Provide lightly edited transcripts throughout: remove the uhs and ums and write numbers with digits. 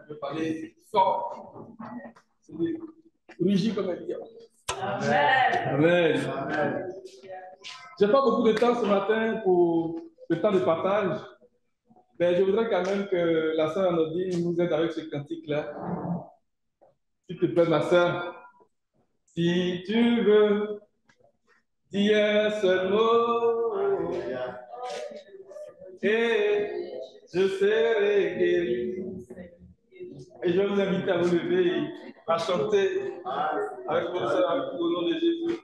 Je vais parler fort. C'est rugir comme un lion. Amen. Amen. Amen. Je n'ai pas beaucoup de temps ce matin pour le temps de partage, mais je voudrais quand même que la sœur Anodine nous aide avec ce cantique-là. S'il te plaît, ma sœur, si tu veux, dis un seul mot et je serai guéri. Et je vais vous inviter à vous lever et à chanter avec votre sœur au nom de Jésus.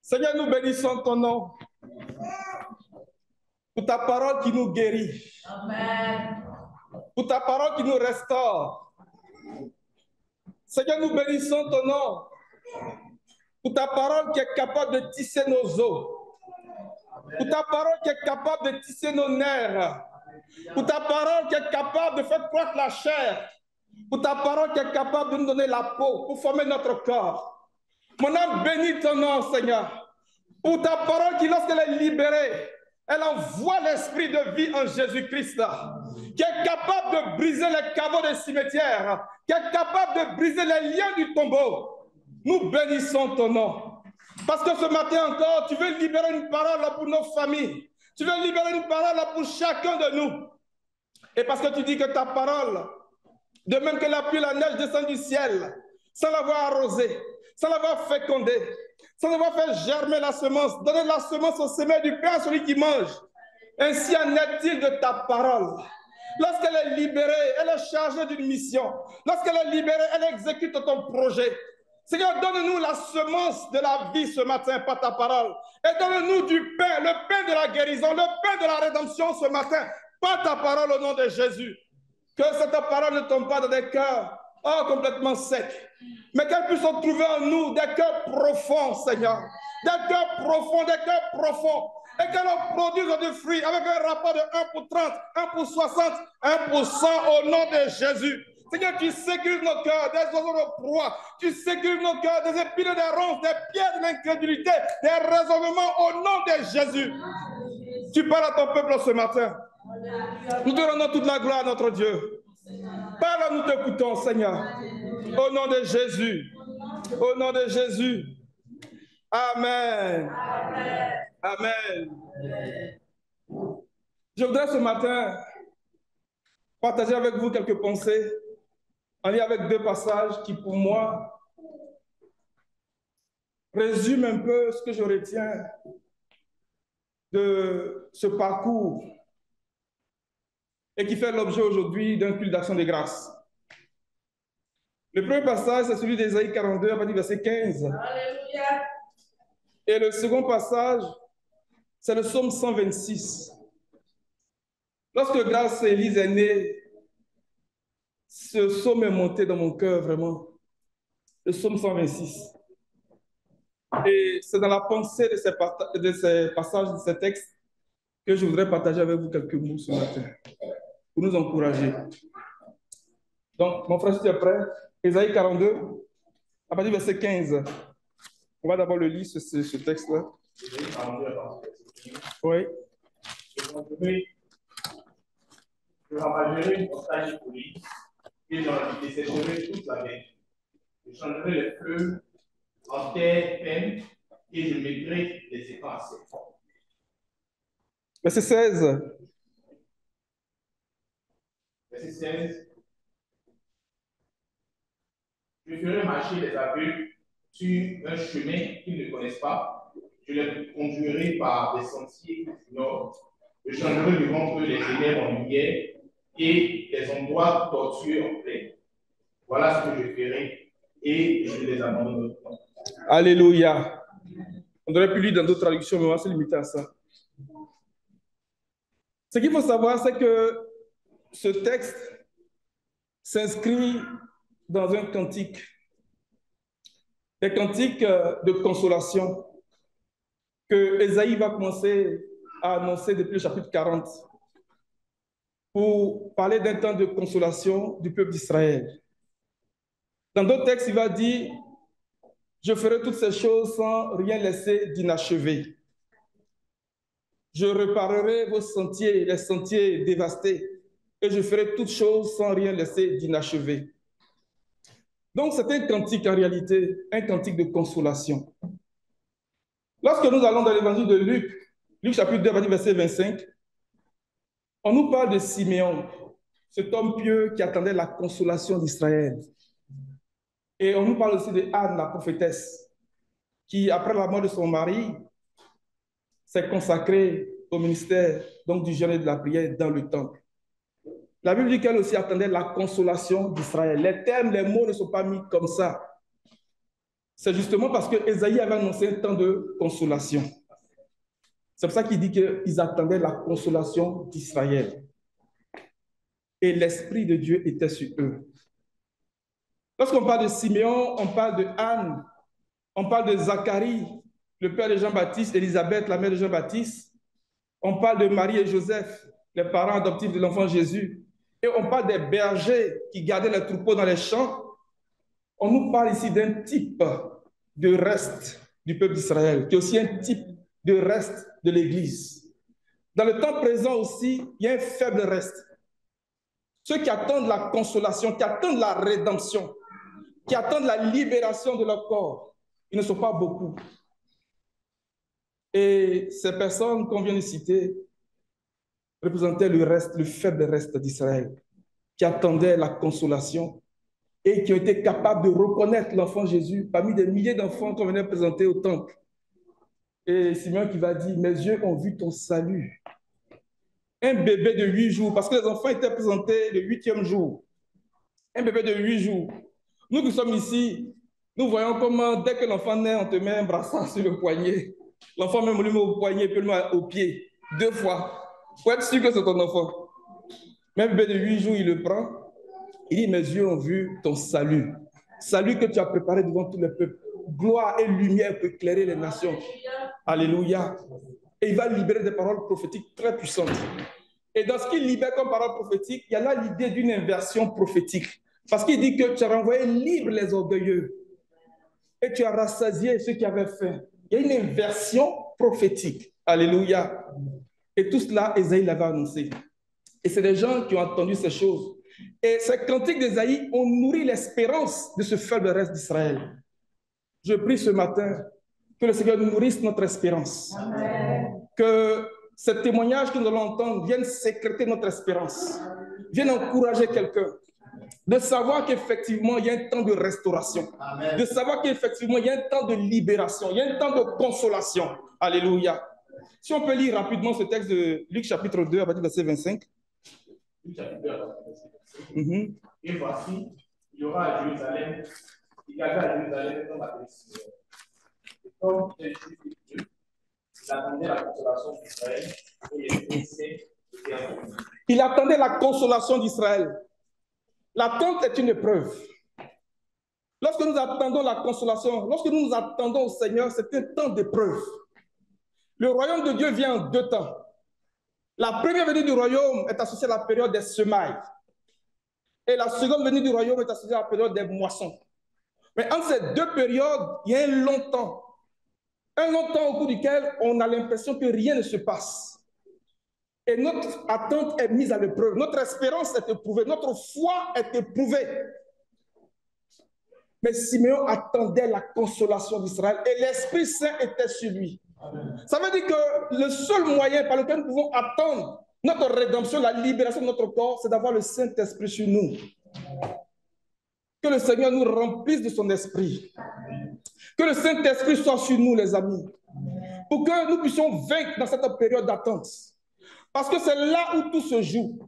Seigneur, nous bénissons ton nom pour ta parole qui nous guérit. Amen. Pour ta parole qui nous restaure. Seigneur, nous bénissons ton nom pour ta parole qui est capable de tisser nos os. Pour ta parole qui est capable de tisser nos nerfs. Pour ta parole qui est capable de faire croître la chair. Pour ta parole qui est capable de nous donner la peau pour former notre corps. Mon âme bénit ton nom, Seigneur. Pour ta parole qui, lorsqu'elle est libérée, elle envoie l'esprit de vie en Jésus-Christ, qui est capable de briser les caveaux des cimetières, qui est capable de briser les liens du tombeau. Nous bénissons ton nom. Parce que ce matin encore, tu veux libérer une parole pour nos familles. Tu veux libérer une parole pour chacun de nous. Et parce que tu dis que ta parole, de même que la pluie et la neige descendent du ciel, sans l'avoir arrosé, sans l'avoir fécondé, sans avoir fait germer la semence, donner la semence au semeur du pain à celui qui mange. Ainsi en est-il de ta parole. Lorsqu'elle est libérée, elle est chargée d'une mission. Lorsqu'elle est libérée, elle exécute ton projet. Seigneur, donne-nous la semence de la vie ce matin par ta parole. Et donne-nous du pain, le pain de la guérison, le pain de la rédemption ce matin par ta parole au nom de Jésus. Que cette parole ne tombe pas dans des cœurs complètement secs, mais qu'elle puisse en trouver en nous des cœurs profonds, Seigneur. Des cœurs profonds, des cœurs profonds. Et qu'elle en produise du fruit avec un rapport de 1 pour 30, 1 pour 60, 1 pour 100 au nom de Jésus. Seigneur, tu sécurises nos cœurs des oiseaux de proie. Tu sécurises nos cœurs des épines des ronces, des pierres de l'incrédulité, des raisonnements au nom de Jésus. Tu parles à ton peuple ce matin. Nous te rendons toute la gloire à notre Dieu. Parle, nous t'écoutons, Seigneur. Au nom de Jésus. Au nom de Jésus. Amen. Amen. Je voudrais ce matin partager avec vous quelques pensées en lien avec deux passages qui, pour moi, résument un peu ce que je retiens de ce parcours et qui fait l'objet aujourd'hui d'un culte d'action de grâce. Le premier passage, c'est celui d'Ésaïe 42, à partir du verset 15. Alléluia. Et le second passage, c'est le psaume 126. Lorsque Grâce Élise est née, ce psaume est monté dans mon cœur, vraiment. Le psaume 126. Et c'est dans la pensée de ces passages, de ces textes, que je voudrais partager avec vous quelques mots ce matin, pour nous encourager. Donc, mon frère, si tu es prêt, Ésaïe 42, à partir du verset 15. On va d'abord le lire, ce texte-là. Oui. Je ravagerai une montagne polie et j'en dessécherai toute la terre. Je changerai les feux en terre pleine et je mettrai les étangs à sec. Verset 16. Verset 16. Je ferai marcher les aveugles sur un chemin qu'ils ne connaissent pas. Je les conduirai par des sentiers du nord. Je changerai devant eux les ténèbres en lumière et les endroits tortueux en plaine. Voilà ce que je ferai et je les abandonnerai. Alléluia. On aurait pu lire dans d'autres traductions, mais on va se limiter à ça. Ce qu'il faut savoir, c'est que ce texte s'inscrit dans un cantique. Un cantique de consolation que Ésaïe va commencer à annoncer depuis le chapitre 40 pour parler d'un temps de consolation du peuple d'Israël. Dans d'autres textes, il va dire « Je ferai toutes ces choses sans rien laisser d'inachevé. Je réparerai vos sentiers, les sentiers dévastés, et je ferai toutes choses sans rien laisser d'inachevé. » Donc, c'est un cantique en réalité, un cantique de consolation. Lorsque nous allons dans l'évangile de Luc, Luc chapitre 2, verset 25, on nous parle de Siméon, cet homme pieux qui attendait la consolation d'Israël. Et on nous parle aussi de Anne, la prophétesse, qui, après la mort de son mari, s'est consacrée au ministère donc, du jeûne et de la prière dans le temple. La Bible dit qu'elle aussi attendait la consolation d'Israël. Les termes, les mots ne sont pas mis comme ça. C'est justement parce que Ésaïe avait annoncé un temps de consolation. C'est pour ça qu'il dit qu'ils attendaient la consolation d'Israël. Et l'Esprit de Dieu était sur eux. Lorsqu'on parle de Siméon, on parle de Anne, on parle de Zacharie, le père de Jean-Baptiste, Élisabeth, la mère de Jean-Baptiste. On parle de Marie et Joseph, les parents adoptifs de l'enfant Jésus. Et on parle des bergers qui gardaient les troupeaux dans les champs. On nous parle ici d'un type de reste du peuple d'Israël, qui est aussi un type de reste de l'Église. Dans le temps présent aussi, il y a un faible reste. Ceux qui attendent la consolation, qui attendent la rédemption, qui attendent la libération de leur corps, ils ne sont pas beaucoup. Et ces personnes qu'on vient de citer représentaient le reste, le faible reste d'Israël, qui attendaient la consolation et qui ont été capables de reconnaître l'enfant Jésus parmi des milliers d'enfants qu'on venait présenter au temple. Et Simeon qui va dire, mes yeux ont vu ton salut. Un bébé de 8 jours, parce que les enfants étaient présentés le 8e jour. Un bébé de 8 jours. Nous qui sommes ici, nous voyons comment, dès que l'enfant naît, on te met un brassard sur le poignet. L'enfant même lui met au poignet, puis le met au pied, 2 fois, pour être sûr que c'est ton enfant. Même bébé de 8 jours, il le prend. Il dit, mes yeux ont vu ton salut. Salut que tu as préparé devant tous les peuples. Gloire et lumière pour éclairer les nations. Alléluia. Et il va libérer des paroles prophétiques très puissantes. Et dans ce qu'il libère comme parole prophétique, il y a là l'idée d'une inversion prophétique. Parce qu'il dit que tu as renvoyé libre les orgueilleux. Et tu as rassasié ceux qui avaient faim. Il y a une inversion prophétique. Alléluia. Et tout cela, Ésaïe l'avait annoncé. Et c'est des gens qui ont entendu ces choses. Et ces cantiques d'Ésaïe ont nourri l'espérance de ce faible reste d'Israël. Je prie ce matin que le Seigneur nourrisse notre espérance. Amen. Que ce témoignage que nous allons entendre vienne sécréter notre espérance, vienne encourager quelqu'un, de savoir qu'effectivement il y a un temps de restauration, amen, de savoir qu'effectivement il y a un temps de libération, il y a un temps de consolation. Alléluia. Si on peut lire rapidement ce texte de Luc chapitre 2 à partir du verset 25. Luc chapitre 2 à partir du verset 25. Et voici, il y aura à Jérusalem, il y avait à Jérusalem un homme appelé Simeon. Comme il est juif de Dieu, il attendait la consolation d'Israël et il était il attendait la consolation d'Israël. L'attente est une épreuve. Lorsque nous attendons la consolation, lorsque nous nous attendons au Seigneur, c'est un temps d'épreuve. Le royaume de Dieu vient en 2 temps. La première venue du royaume est associée à la période des semailles. Et la seconde venue du royaume est associée à la période des moissons. Mais entre ces 2 périodes, il y a un long temps. Un long temps au cours duquel on a l'impression que rien ne se passe. Et notre attente est mise à l'épreuve. Notre espérance est éprouvée. Notre foi est éprouvée. Mais Simeon attendait la consolation d'Israël et l'Esprit Saint était sur lui. Amen. Ça veut dire que le seul moyen par lequel nous pouvons attendre notre rédemption, la libération de notre corps, c'est d'avoir le Saint-Esprit sur nous. Que le Seigneur nous remplisse de son esprit. Que le Saint-Esprit soit sur nous, les amis. Pour que nous puissions vaincre dans cette période d'attente. Parce que c'est là où tout se joue.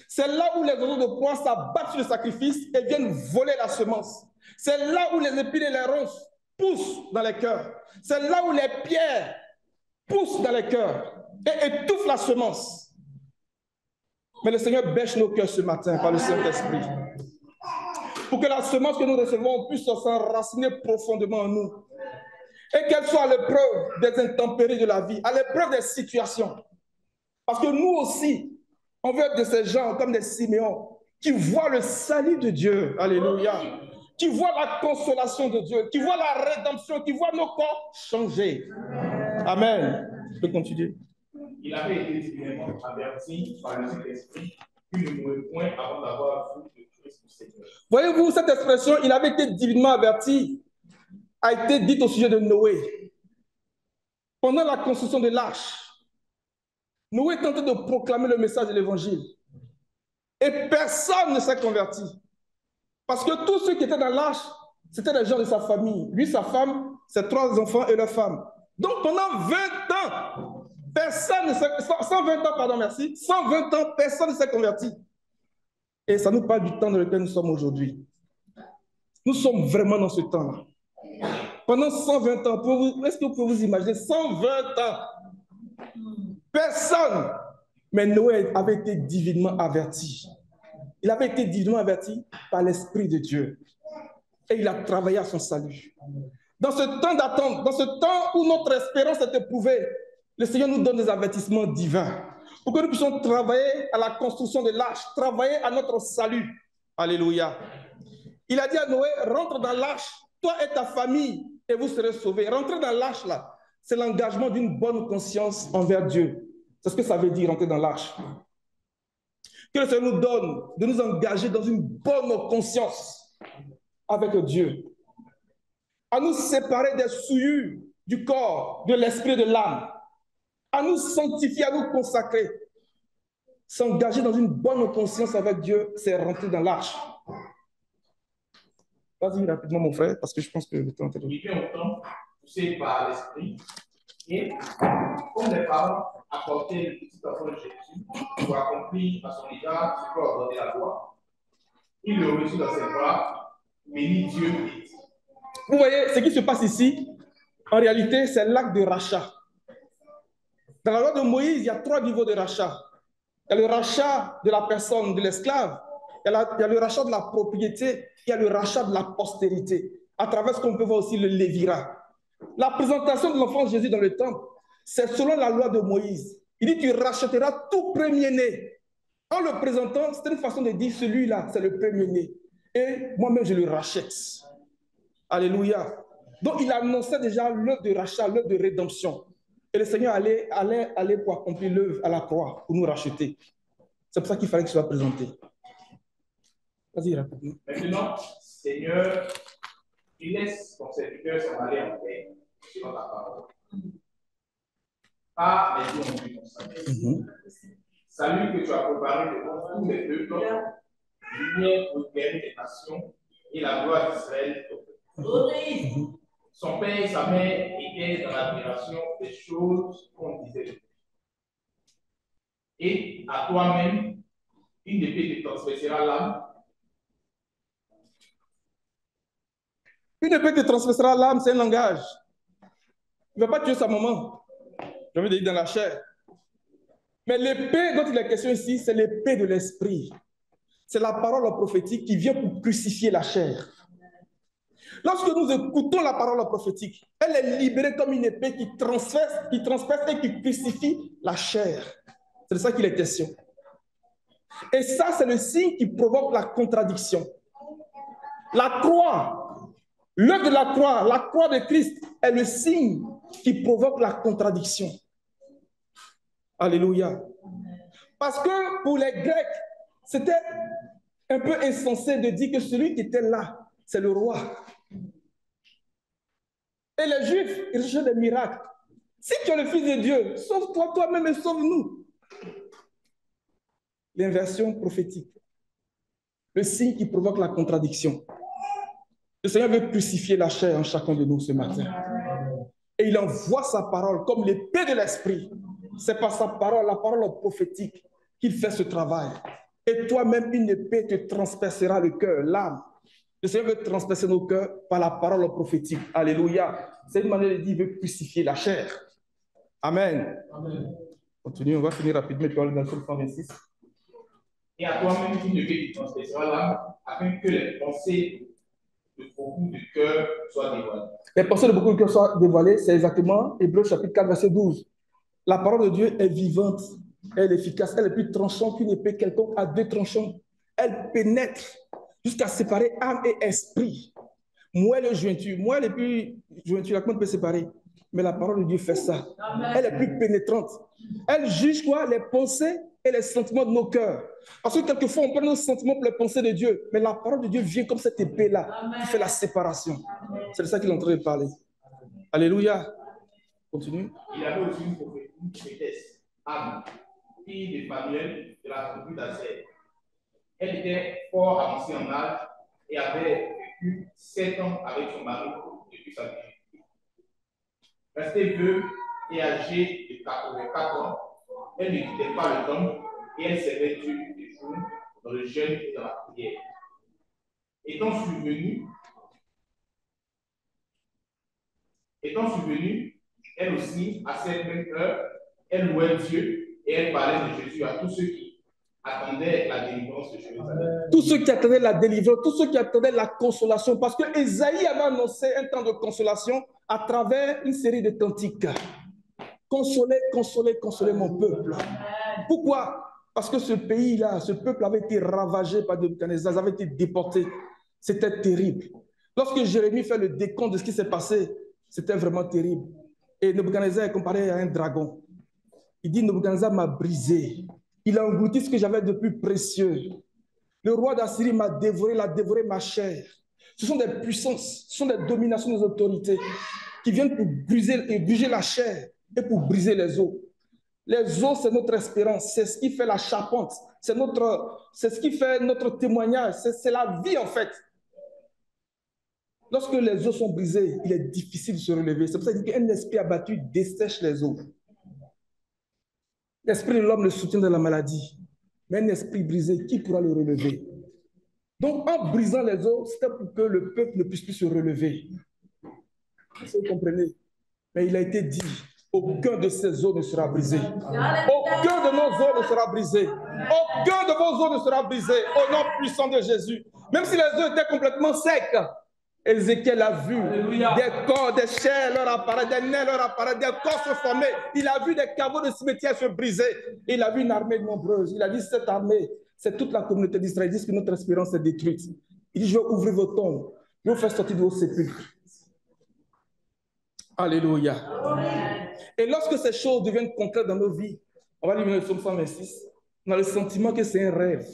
C'est là où les oiseaux de proie s'abattent sur le sacrifice et viennent voler la semence. C'est là où les épines et les ronces poussent dans les cœurs. C'est là où les pierres poussent dans les cœurs et étouffent la semence. Mais le Seigneur bêche nos cœurs ce matin par le Saint-Esprit. Pour que la semence que nous recevons puisse s'enraciner profondément en nous. Et qu'elle soit à l'épreuve des intempéries de la vie, à l'épreuve des situations. Parce que nous aussi, on veut être de ces gens comme des Siméons qui voient le salut de Dieu. Alléluia. Qui voient la consolation de Dieu, qui voient la rédemption, qui voient nos corps changer. Amen. Je peux continuer. Il avait été divinement averti par le Saint-Esprit qu'il ne mourrait point avant d'avoir vu le Christ du Seigneur. Voyez-vous, cette expression, il avait été divinement averti, a été dite au sujet de Noé. Pendant la construction de l'arche, Noé tentait de proclamer le message de l'évangile. Et personne ne s'est converti. Parce que tous ceux qui étaient dans l'arche, c'était les gens de sa famille. Lui, sa femme, ses 3 enfants et leur femme. Donc pendant 20 ans, personne ne s'est... 120 ans, pardon, merci. 120 ans, personne ne s'est converti. Et ça nous parle du temps dans lequel nous sommes aujourd'hui. Nous sommes vraiment dans ce temps-là. Pendant 120 ans, est-ce que vous pouvez vous imaginer 120 ans? Personne. Mais Noé avait été divinement averti. Il avait été divinement averti par l'Esprit de Dieu. Et il a travaillé à son salut. Dans ce temps d'attente, dans ce temps où notre espérance est éprouvée, le Seigneur nous donne des avertissements divins pour que nous puissions travailler à la construction de l'arche, travailler à notre salut. Alléluia. Il a dit à Noé, rentre dans l'arche, toi et ta famille, et vous serez sauvés. Rentrer dans l'arche, là, c'est l'engagement d'une bonne conscience envers Dieu. C'est ce que ça veut dire, rentrer dans l'arche. Que le Seigneur nous donne de nous engager dans une bonne conscience avec Dieu. À nous séparer des souillures du corps, de l'esprit, de l'âme. À nous sanctifier, à nous consacrer. S'engager dans une bonne conscience avec Dieu, c'est rentrer dans l'arche. Vas-y rapidement, mon frère, parce que je pense que le temps est long. Il vient au temps, poussé par l'esprit, et comme les parents apportaient le petit enfant de Jésus pour accomplir à son égard ce qu'ordonnait ordonné la loi, il le reçut dans ses bras, bénit Dieu et dit. Vous voyez, ce qui se passe ici, en réalité, c'est l'acte de rachat. Dans la loi de Moïse, il y a 3 niveaux de rachat. Il y a le rachat de la personne, de l'esclave. Il y a le rachat de la propriété. Il y a le rachat de la postérité. À travers ce qu'on peut voir aussi le lévirat. La présentation de l'enfant Jésus dans le temple, c'est selon la loi de Moïse. Il dit, tu rachèteras tout premier-né. En le présentant, c'est une façon de dire, celui-là, c'est le premier-né. Et moi-même, je le rachète. Alléluia. Donc, il annonçait déjà l'œuvre de rachat, l'œuvre de rédemption. Et le Seigneur allait pour accomplir l'œuvre à la croix, pour nous racheter. C'est pour ça qu'il fallait qu'il soit présenté. Vas-y, rapidement. Maintenant, Seigneur, il laisse ton serviteur s'en aller en paix, selon ta parole. Pas les jours ont consacrés. Salut que tu as préparé devant tous les peuples, lumière pour éclairer les nations et la gloire d'Israël. Son père et sa mère étaient dans l'admiration des choses qu'on disait de lui. Et à toi-même, une épée te transpercera l'âme. Une épée te transpercera l'âme, c'est un langage. Il ne va pas tuer sa maman. J'ai envie de dire dans la chair. Mais l'épée dont il est question ici, c'est l'épée de l'esprit. C'est la parole prophétique qui vient pour crucifier la chair. Lorsque nous écoutons la parole prophétique, elle est libérée comme une épée qui transperce et qui crucifie la chair. C'est de ça qu'il est question. Et ça, c'est le signe qui provoque la contradiction. La croix, l'œuvre de la croix de Christ est le signe qui provoque la contradiction. Alléluia. Parce que pour les Grecs, c'était un peu insensé de dire que celui qui était là, c'est le roi. Et les Juifs, ils cherchaient des miracles. Si tu es le Fils de Dieu, sauve-toi toi-même et sauve-nous. L'inversion prophétique. Le signe qui provoque la contradiction. Le Seigneur veut crucifier la chair en chacun de nous ce matin. Et il envoie sa parole comme l'épée de l'esprit. C'est par sa parole, la parole prophétique, qu'il fait ce travail. Et toi-même, une épée te transpercera le cœur, l'âme. Le Seigneur veut transpercer nos cœurs par la parole prophétique. Alléluia. C'est une manière de dire, il veut crucifier la chair. Amen. Amen. Continue, on va finir rapidement, puis on va aller dans le 126. Et à toi-même, une épée te transpercera l'âme, afin que les pensées beaucoup de cœur soient dévoilées. Les pensées de beaucoup de cœur soient dévoilées, c'est exactement Hébreux chapitre 4, verset 12. La parole de Dieu est vivante, elle est efficace, elle est plus tranchante qu'une épée quelconque à deux tranchants. Elle pénètre jusqu'à séparer âme et esprit. Moelle et jointure. Moelle et puis jointure, la comment on peut séparer? Mais la parole de Dieu fait ça. Amen. Elle est plus pénétrante. Elle juge quoi? Les pensées et les sentiments de nos cœurs. Parce que quelquefois, on prend nos sentiments pour les pensées de Dieu. Mais la parole de Dieu vient comme cette épée-là qui fait la séparation. C'est de ça qu'il est en train de parler. Alléluia. Continue. Il avait aussi une prophétesse, Anne, fille de Phanuel de la tribu d'Aser. Elle était fort avancée en âge et avait vécu 7 ans avec son mari depuis sa vie. Restée veuve et âgée de 84 ans, elle ne quittait pas le temple et elle servait Dieu tous les jours dans le jeûne et dans la prière. Étant survenue, elle aussi, à cette même heure, elle louait Dieu et elle parlait de Jésus à tous ceux qui attendaient la délivrance de Jérusalem. Tous ceux qui attendaient la délivrance, tous ceux qui attendaient la consolation, parce que Ésaïe avait annoncé un temps de consolation à travers une série de cantiques. Consolez, consolez, consolez mon peuple. Pourquoi? Parce que ce pays-là, ce peuple avait été ravagé par Nebuchadnezzar, avait été déporté. C'était terrible. Lorsque Jérémie fait le décompte de ce qui s'est passé, c'était vraiment terrible. Et Nebuchadnezzar est comparé à un dragon. Il dit, Nebuchadnezzar m'a brisé. Il a englouti ce que j'avais de plus précieux. Le roi d'Assyrie m'a dévoré, il a dévoré ma chair. Ce sont des puissances, ce sont des dominations des autorités qui viennent pour briser la chair et pour briser les os. Les os, c'est notre espérance, c'est ce qui fait la charpente, c'est ce qui fait notre témoignage, c'est la vie en fait. Lorsque les os sont brisés, il est difficile de se relever. C'est pour ça qu'il dit qu'un esprit abattu dessèche les os. L'esprit de l'homme le soutient dans la maladie. Mais un esprit brisé, qui pourra le relever? Donc, en brisant les os, c'était pour que le peuple ne puisse plus se relever. Vous comprenez? Mais il a été dit, aucun de ces os ne sera brisé. Aucun de nos os ne sera brisé. Aucun de vos os ne sera brisé au nom puissant de Jésus. Même si les os étaient complètement secs, Ézéchiel a vu des corps, des chairs leur apparaître, des nerfs leur apparaître, des corps se former. Il a vu des caveaux de cimetière se briser. Il a vu une armée nombreuse. Il a dit, cette armée, c'est toute la communauté d'Israël. Il dit que notre espérance est détruite. Il dit, je vais ouvrir vos tombes. Je vais vous faire sortir de vos sépulcres. Alléluia. Et lorsque ces choses deviennent concrètes dans nos vies, on va lire le psaume 126, on a le sentiment que c'est un rêve.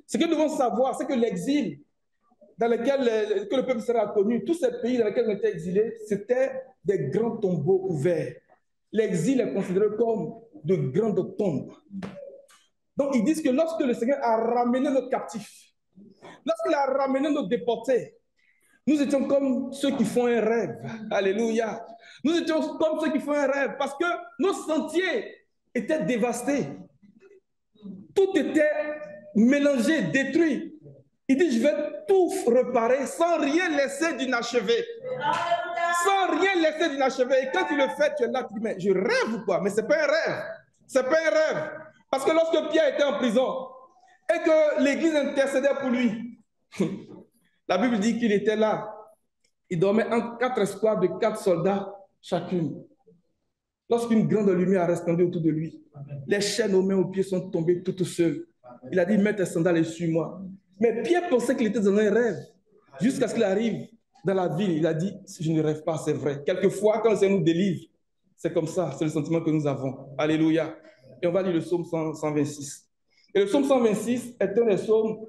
Ce que nous devons savoir, c'est que l'exil dans lequel que le peuple sera connu, tous ces pays dans lesquels on était exilés, c'était des grands tombeaux ouverts. L'exil est considéré comme de grandes tombes. Donc ils disent que lorsque le Seigneur a ramené nos captifs, lorsqu'il a ramené nos déportés, nous étions comme ceux qui font un rêve. Alléluia. Nous étions comme ceux qui font un rêve parce que nos sentiers étaient dévastés. Tout était mélangé, détruit. Il dit, je vais tout réparer sans rien laisser d'inachevé. Sans rien laisser d'inachevé. Et quand tu le fais, tu es là, tu dis, mais je rêve ou quoi? Mais ce n'est pas un rêve. Ce n'est pas un rêve. Parce que lorsque Pierre était en prison et que l'Église intercédait pour lui, la Bible dit qu'il était là. Il dormait en 4 escouades de 4 soldats chacune. Lorsqu'une grande lumière a resplendu autour de lui, les chaînes aux mains, aux pieds sont tombées toutes seules. Il a dit, mets tes sandales et suis-moi. Mais Pierre pensait qu'il était dans un rêve. Jusqu'à ce qu'il arrive dans la ville, il a dit, je ne rêve pas, c'est vrai. Quelquefois, quand le Seigneur nous délivre, c'est comme ça, c'est le sentiment que nous avons. Alléluia. Et on va lire le psaume 126. Et le psaume 126 est un des psaumes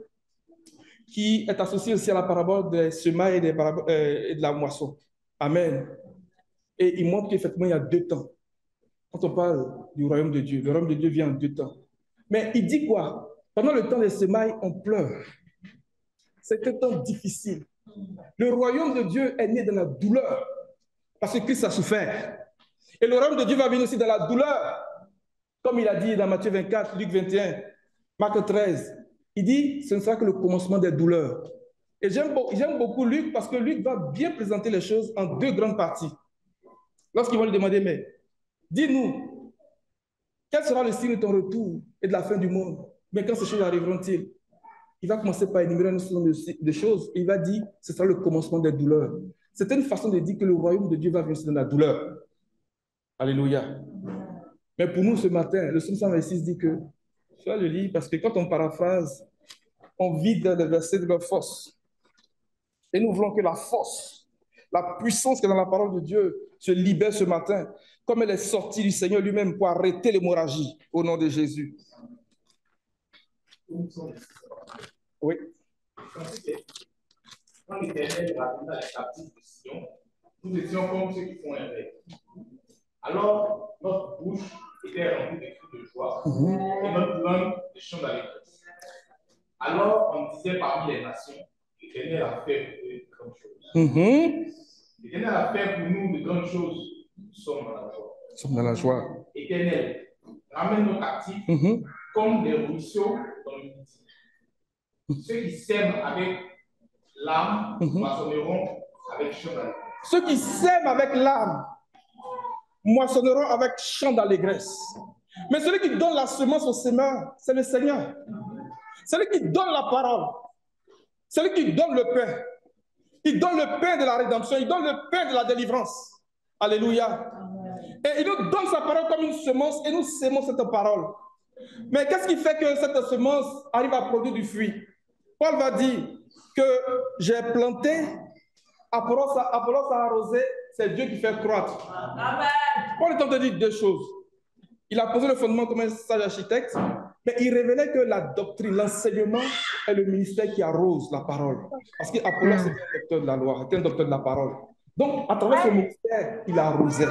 qui est associé aussi à la parabole des semailles et de la moisson. Amen. Et il montre qu'effectivement, il y a 2 temps. Quand on parle du royaume de Dieu, le royaume de Dieu vient en 2 temps. Mais il dit quoi? Pendant le temps des semailles, on pleure. C'est un temps difficile. Le royaume de Dieu est né dans la douleur parce que Christ a souffert. Et le royaume de Dieu va venir aussi dans la douleur. Comme il a dit dans Matthieu 24, Luc 21, Marc 13. Il dit, ce ne sera que le commencement des douleurs. Et j'aime beaucoup Luc parce que Luc va bien présenter les choses en 2 grandes parties. Lorsqu'ils vont lui demander, mais dis-nous, quel sera le signe de ton retour et de la fin du monde? Mais quand ces choses arriveront-ils? il va commencer par énumérer un certain nombre de choses. Et il va dire, ce sera le commencement des douleurs. C'est une façon de dire que le royaume de Dieu va venir dans la douleur. Alléluia. Mais pour nous, ce matin, le psaume 126 dit que, je vais le lire parce que quand on paraphrase, on vide les versets de leur force. Et nous voulons que la force, la puissance qui est dans la parole de Dieu se libère ce matin, comme elle est sortie du Seigneur lui-même pour arrêter l'hémorragie au nom de Jésus. Oui. Quand l'Éternel ramena les captifs de Sion, nous étions comme ceux qui font un rêve. Alors, notre bouche était remplie de cris de joie et notre langue de chants d'allégresse. Alors, on disait parmi les nations, l'Éternel a fait pour eux de grandes choses. L'Éternel a fait pour nous de grandes choses. Nous sommes dans la joie. Nous sommes dans la joie. Éternel, ramène nos captifs comme des ruisseaux dans le midi. Ceux qui sèment avec l'âme moissonneront avec chant d'allégresse. Ceux qui sèment avec l'âme moissonneront avec chant d'allégresse. Mais celui qui donne la semence au semeur, c'est le Seigneur. Celui qui donne la parole, celui qui donne le pain. Il donne le pain de la rédemption, il donne le pain de la délivrance. Alléluia. Et il nous donne sa parole comme une semence et nous sémons cette parole. Mais qu'est-ce qui fait que cette semence arrive à produire du fruit? Paul va dire que j'ai planté, Apollos a arrosé, c'est Dieu qui fait croître. Amen. Paul est en train de dire deux choses. Il a posé le fondement comme un sage architecte, mais il révélait que la doctrine, l'enseignement est le ministère qui arrose la parole. Parce qu'Apollos était un docteur de la loi, était un docteur de la parole. Donc, à travers ce ministère, il arrosait.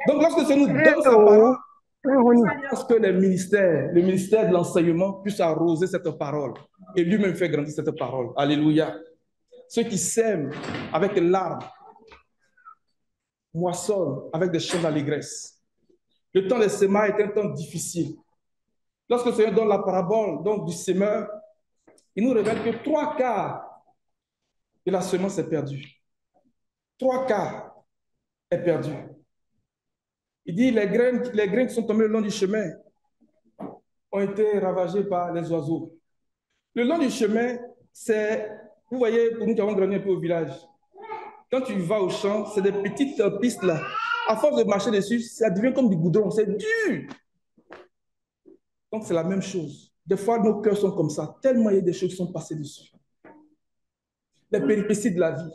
Donc, lorsque Dieu nous donne sa parole, parce que le ministère de l'enseignement puisse arroser cette parole et lui-même fait grandir cette parole. Alléluia. Ceux qui sèment avec l'âme moissonnent avec des chants d'allégresse. Le temps des semailles est un temps difficile. Lorsque le Seigneur donne la parabole donc, du semeur, il nous révèle que 3/4 de la semence est perdue. 3/4 est perdu. Il dit les grains qui sont tombés le long du chemin ont été ravagés par les oiseaux. Le long du chemin, c'est, vous voyez, pour nous qui avons grandi un peu au village, quand tu vas au champ, c'est des petites pistes là. À force de marcher dessus, ça devient comme du goudron, c'est dur. Donc c'est la même chose. Des fois, nos cœurs sont comme ça, tellement il y a des choses qui sont passées dessus. Les péripéties de la vie.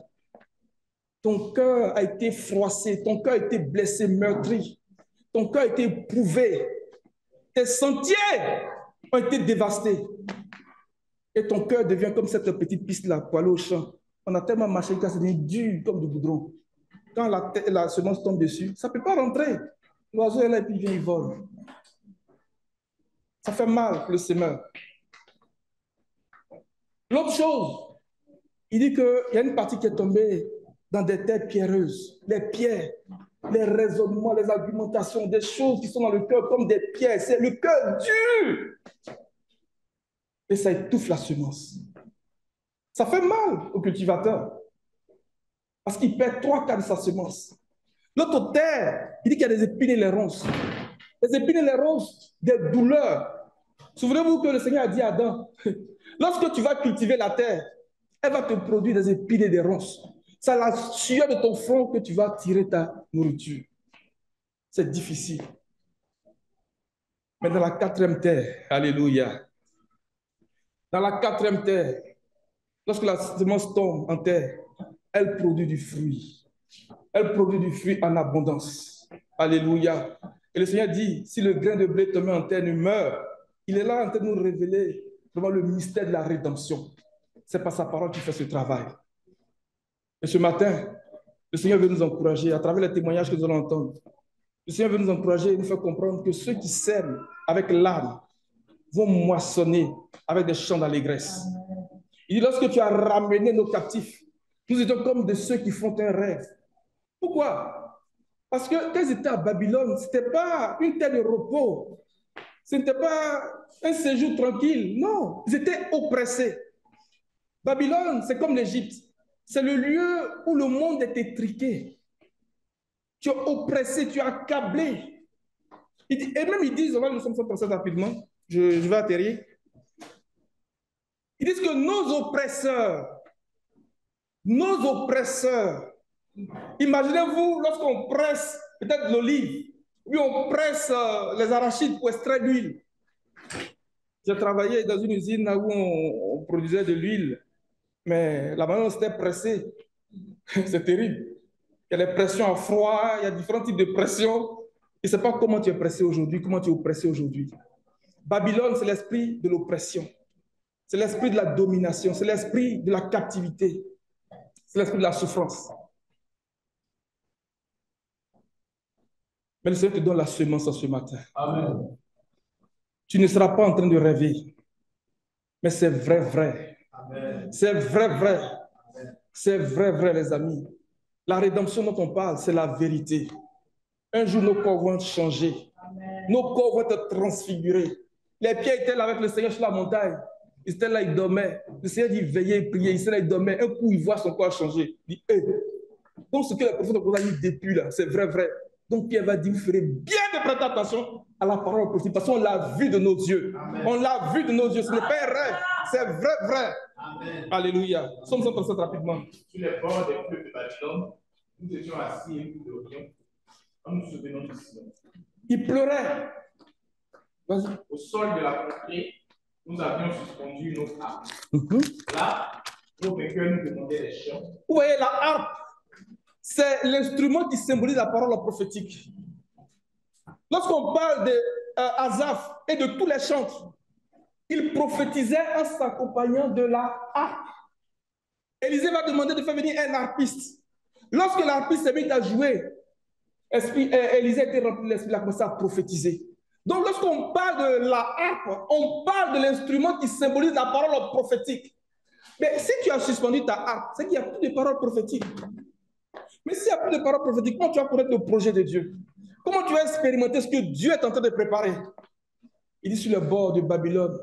Ton cœur a été froissé, ton cœur a été blessé, meurtri. Ton cœur a été éprouvé. Tes sentiers ont été dévastés. Et ton cœur devient comme cette petite piste-là pour aller au champ. On a tellement marché que ça devient dur comme du goudron. Quand la semence tombe dessus, ça ne peut pas rentrer. L'oiseau est là et puis il vient, il vole. Ça fait mal pour le semeur. L'autre chose, il dit qu'il y a une partie qui est tombée dans des terres pierreuses. Les pierres, les raisonnements, les argumentations, des choses qui sont dans le cœur comme des pierres. C'est le cœur dur. Et ça étouffe la semence. Ça fait mal au cultivateur. Parce qu'il perd 3/4 de sa semence. L'autre terre, il dit qu'il y a des épines et les ronces. Les épines et les ronces, des douleurs. Souvenez-vous que le Seigneur a dit à Adam, lorsque tu vas cultiver la terre, elle va te produire des épines et des ronces. C'est à la sueur de ton front que tu vas tirer ta nourriture. C'est difficile. Mais dans la 4e terre, alléluia, dans la 4e terre, lorsque la semence tombe en terre, elle produit du fruit. Elle produit du fruit en abondance. Alléluia. Et le Seigneur dit, si le grain de blé tombé en terre ne meurt, il est là en train de nous révéler vraiment le mystère de la rédemption. C'est par sa parole qu'il fait ce travail. Et ce matin, le Seigneur veut nous encourager à travers les témoignages que nous allons entendre. Le Seigneur veut nous encourager et nous faire comprendre que ceux qui sèment avec l'âme vont moissonner avec des chants d'allégresse. Il dit, lorsque tu as ramené nos captifs, nous étions comme de ceux qui font un rêve. Pourquoi? Parce que quand ils étaient à Babylone, ce n'était pas une terre de repos. Ce n'était pas un séjour tranquille. Non, ils étaient oppressés. Babylone, c'est comme l'Égypte. C'est le lieu où le monde est étriqué. Tu es oppressé, tu es accablé. Et même ils disent, on va nous sommes 137 rapidement, je vais atterrir. Ils disent que nos oppresseurs, imaginez-vous lorsqu'on presse peut-être l'olive, puis on presse les arachides pour extraire l'huile. J'ai travaillé dans une usine où on produisait de l'huile, mais la manière dont c'était pressé, c'est terrible. Il y a des pressions à froid, il y a différents types de pressions. Je ne sais pas comment tu es pressé aujourd'hui, comment tu es oppressé aujourd'hui. Babylone, c'est l'esprit de l'oppression. C'est l'esprit de la domination. C'est l'esprit de la captivité. C'est l'esprit de la souffrance. Mais le Seigneur te donne la semence ce matin. Amen. Tu ne seras pas en train de rêver. Mais c'est vrai, vrai. C'est vrai, vrai. C'est vrai, vrai, les amis. La rédemption dont on parle, c'est la vérité. Un jour, nos corps vont changer. Amen. Nos corps vont être transfigurés. Les pieds étaient là avec le Seigneur sur la montagne. Ils étaient là, ils dormaient. Le Seigneur dit, veillez et priez. Ils étaient là, ils dormaient. Un coup, il voit son corps changer. Il dit, hey. Donc, ce que le prophète a dit depuis là, c'est vrai, vrai. Donc, Pierre va dire, vous ferez bien de prêter attention à la parole prophétique, parce qu'on l'a vu de nos yeux. Amen. On l'a vu de nos yeux. Ce n'est pas un rêve, c'est vrai, vrai. Amen. Alléluia. Somme 137 rapidement. Sur les bords des fleuves de Babylone, nous étions assis et nous pleurions. Nous souvenons du silence. Il pleurait. Au sol de la contrée, nous avions suspendu nos harpes. Là, nos vainqueurs nous demandaient des chants. Vous voyez, la harpe, c'est l'instrument qui symbolise la parole prophétique. Lorsqu'on parle de Asaph et de tous les chants, il prophétisait en s'accompagnant de la harpe. Élisée va demander de faire venir un harpiste. Lorsque l'harpiste s'est mis à jouer, Élisée était rempli de l'esprit, il a commencé à prophétiser. Donc, lorsqu'on parle de la harpe, on parle de l'instrument qui symbolise la parole prophétique. Mais si tu as suspendu ta harpe, c'est qu'il n'y a plus de paroles prophétiques. Mais s'il n'y a plus de paroles prophétiques, comment tu vas connaître le projet de Dieu? Comment tu vas expérimenter ce que Dieu est en train de préparer? Il dit sur le bord de Babylone,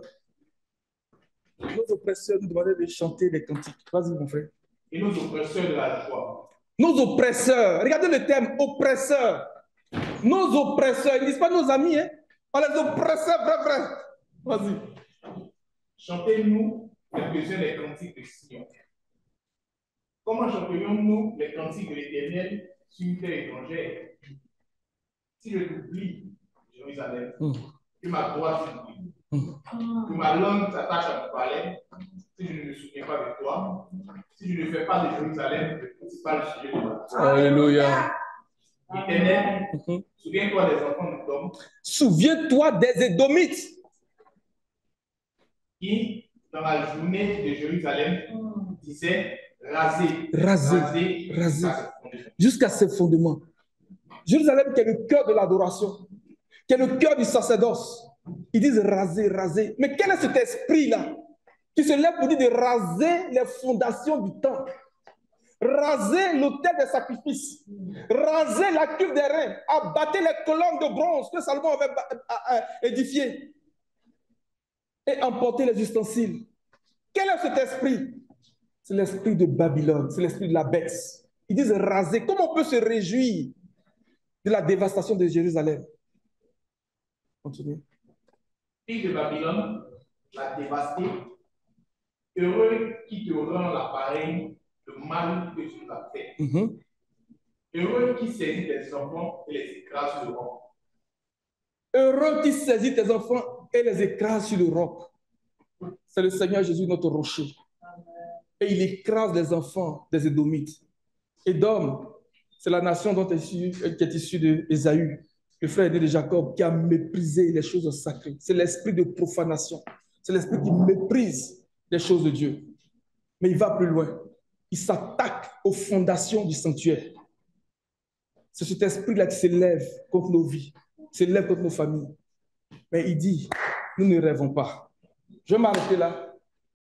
nos oppresseurs nous demandaient de chanter des cantiques. Vas-y, mon frère. Et nos oppresseurs de la joie. Nos oppresseurs, regardez le terme, oppresseurs. Nos oppresseurs, ils ne disent pas nos amis, hein? On les oppresseurs, vrai, vrai. Vas-y. Chantez-nous quelques-uns des cantiques de Sion. Comment chanterions-nous les cantiques de l'Éternel sur une terre étrangère? Si je t'oublie, Jérusalem, que ma droite t'oublie, que ma langue s'attache à mon palais, si je ne me souviens pas de toi, si je ne fais pas de Jérusalem le principal sujet de ma vie. Alléluia. Éternel, souviens-toi des enfants de Tom. Souviens-toi des Édomites. Qui, dans la journée de Jérusalem, disaient raser, raser, raser, jusqu'à ses fondements. Jérusalem qui est le cœur de l'adoration, qui est le cœur du sacerdoce. Ils disent raser, raser. Mais quel est cet esprit-là qui se lève pour dire de raser les fondations du temple, raser l'autel des sacrifices, raser la cuve des reins, abattre les colonnes de bronze que Salomon avait édifiées et emporter les ustensiles. Quel est cet esprit? C'est l'esprit de Babylone, c'est l'esprit de la bête. Ils disent raser. Comment on peut se réjouir de la dévastation de Jérusalem? Continuez. Fille de Babylone, la dévastée, heureux qui te rend l'appareil de mal que tu as fait. Heureux qui saisit tes enfants et les écrase sur le roc. Heureux qui saisit tes enfants et les écrase sur le roc. C'est le Seigneur Jésus, notre rocher. Et il écrase les enfants des Édomites. Édom, c'est la nation qui est issue d'Ésaü, le frère aîné de Jacob, qui a méprisé les choses sacrées. C'est l'esprit de profanation. C'est l'esprit qui méprise les choses de Dieu. Mais il va plus loin. Il s'attaque aux fondations du sanctuaire. C'est cet esprit-là qui s'élève contre nos vies, s'élève contre nos familles. Mais il dit, nous ne rêvons pas. Je vais m'arrêter là.